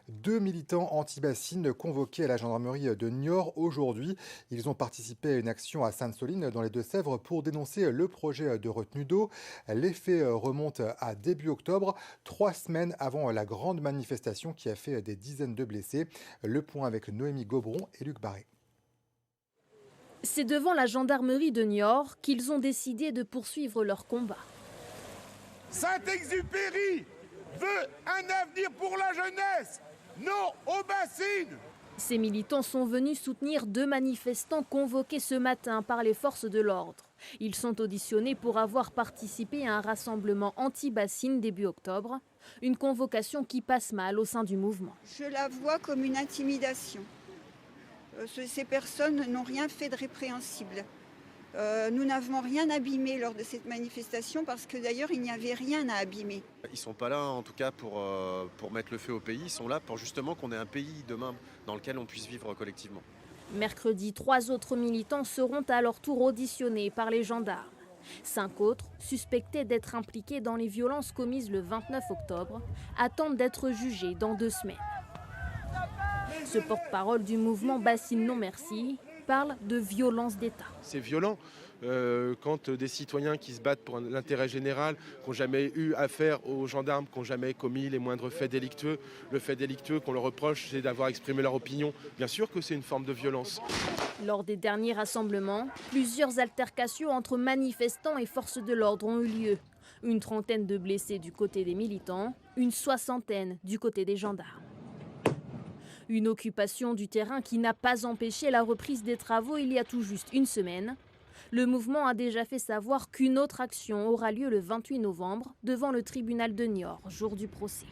Deux militants anti-bassines convoqués à la gendarmerie de Niort aujourd'hui. Ils ont participé à une action à Sainte-Soline dans les Deux-Sèvres pour dénoncer le projet de retenue d'eau. Les faits remontent à début octobre, 3 semaines avant la grande manifestation qui a fait des dizaines de blessés. Le point avec Noémie Gobron et Luc Barré. C'est devant la gendarmerie de Niort qu'ils ont décidé de poursuivre leur combat. Saint-Exupéry veut un avenir pour la jeunesse, non aux bassines. Ces militants sont venus soutenir deux manifestants convoqués ce matin par les forces de l'ordre. Ils sont auditionnés pour avoir participé à un rassemblement anti-bassines début octobre, une convocation qui passe mal au sein du mouvement. Je la vois comme une intimidation. Ces personnes n'ont rien fait de répréhensible. Nous n'avons rien abîmé lors de cette manifestation parce que d'ailleurs il n'y avait rien à abîmer. Ils ne sont pas là en tout cas pour mettre le feu au pays, ils sont là pour justement qu'on ait un pays demain dans lequel on puisse vivre collectivement. Mercredi, 3 autres militants seront à leur tour auditionnés par les gendarmes. 5 autres, suspectés d'être impliqués dans les violences commises le 29 octobre, attendent d'être jugés dans 2 semaines. Ce porte-parole du mouvement Bassines Non Merci parle de violence d'État. C'est violent quand des citoyens qui se battent pour l'intérêt général, qui n'ont jamais eu affaire aux gendarmes, qui n'ont jamais commis les moindres faits délictueux. Le fait délictueux qu'on leur reproche, c'est d'avoir exprimé leur opinion. Bien sûr que c'est une forme de violence. Lors des derniers rassemblements, plusieurs altercations entre manifestants et forces de l'ordre ont eu lieu. Une trentaine de blessés du côté des militants, une soixantaine du côté des gendarmes. Une occupation du terrain qui n'a pas empêché la reprise des travaux il y a tout juste une semaine. Le mouvement a déjà fait savoir qu'une autre action aura lieu le 28 novembre devant le tribunal de Niort, jour du procès.